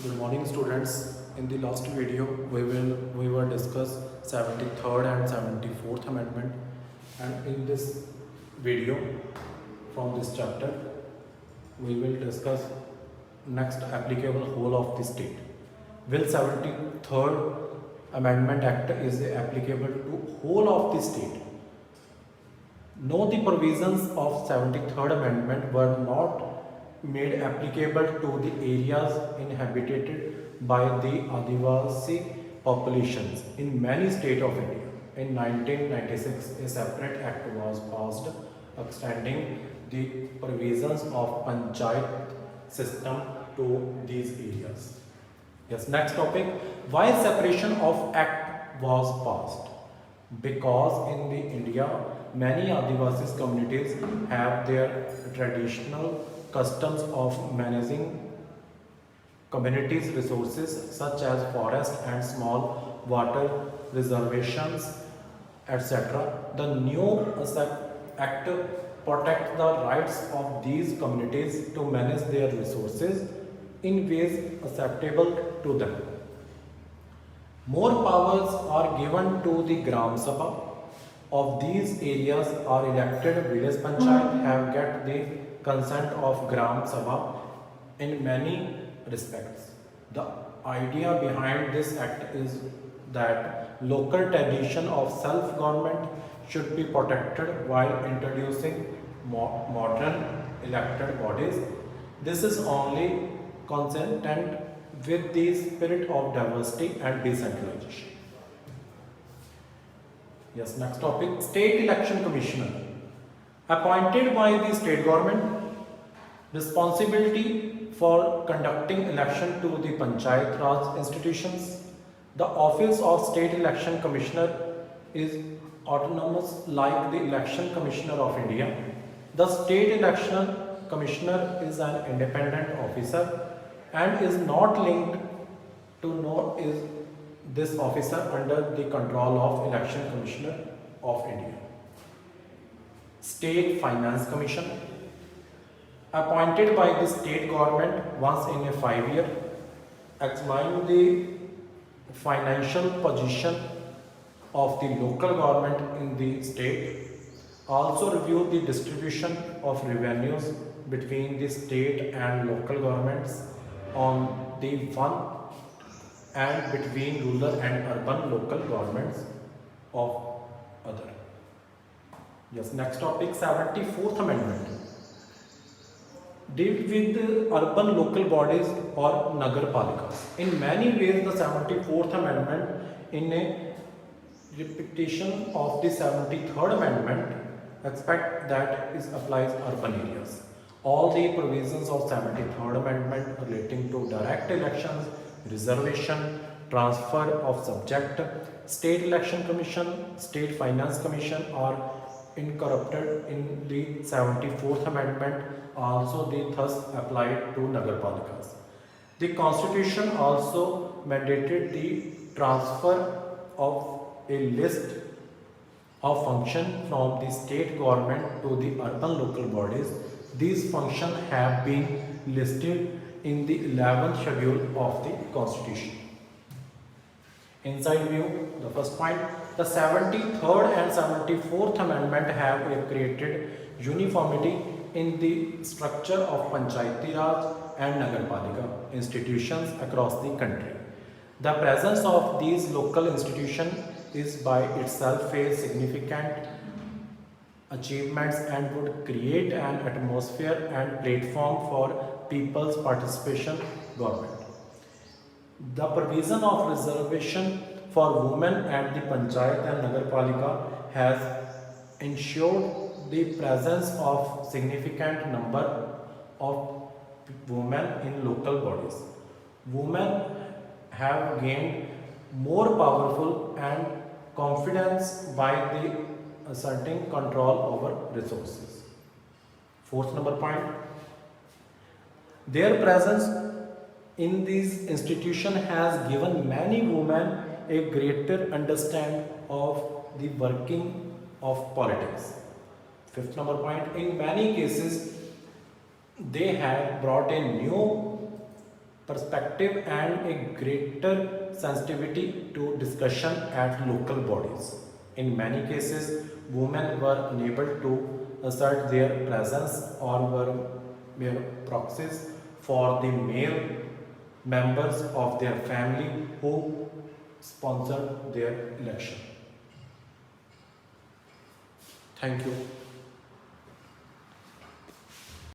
Good morning, students. In the last video, we will discuss 73rd and 74th Amendment, and in this video from this chapter, we will discuss next applicable whole of the state. Will 73rd Amendment Act is applicable to whole of the state? No, the provisions of 73rd Amendment were not made applicable to the areas inhabited by the Adivasi populations in many states of India. In 1996, a separate act was passed extending the provisions of Panchayat system to these areas. Yes, next topic. Why separation of act was passed? Because in the India, many Adivasis communities have their traditional customs of managing communities' resources such as forest and small water reservations, etc. The new act protects the rights of these communities to manage their resources in ways acceptable to them. More powers are given to the Gram Sabha of these areas are elected village panchayat have get the consent of Gram Sabha in many respects. The idea behind this act is that local tradition of self-government should be protected while introducing modern elected bodies. This is only consistent with the spirit of diversity and decentralization. Yes, next topic. State Election Commissioner. Appointed by the state government, responsibility for conducting election to the Panchayat Raj institutions. The office of State Election Commissioner is autonomous like the Election Commissioner of India. The State Election Commissioner is an independent officer and is not linked to nor is this officer under the control of Election Commissioner of India. State Finance Commission, appointed by the state government once in a 5 year, examine the financial position of the local government in the state, also review the distribution of revenues between the state and local governments on the one and between rural and urban local governments of other. Yes, next topic, 74th Amendment. Deal with urban local bodies or Nagar Palikas. In many ways, the 74th Amendment, in a repetition of the 73rd Amendment, expect that it applies urban areas. All the provisions of 73rd Amendment relating to direct elections, reservation, transfer of subject, State Election Commission, State Finance Commission are incorporated in the 74th Amendment, also they thus applied to Nagar Palikas. The Constitution also mandated the transfer of a list of functions from the state government to the urban local bodies. These functions have been listed in the 11th schedule of the Constitution. Inside view, the first point, the 73rd and 74th Amendment have created uniformity in the structure of Panchayati Raj and Nagarpalika institutions across the country. The presence of these local institutions is by itself a significant achievements and would create an atmosphere and platform for people's participation government. The provision of reservation for women at the Panchayat and Nagarpalika has ensured the presence of significant number of women in local bodies. Women have gained more powerful and confidence by the asserting control over resources. Fourth number point, their presence in these institutions has given many women a greater understanding of the working of politics. Fifth number point, in many cases they have brought a new perspective and a greater sensitivity to discussion at local bodies. In many cases, women were unable to assert their presence or were mere proxies for the male members of their family who sponsored their election. Thank you.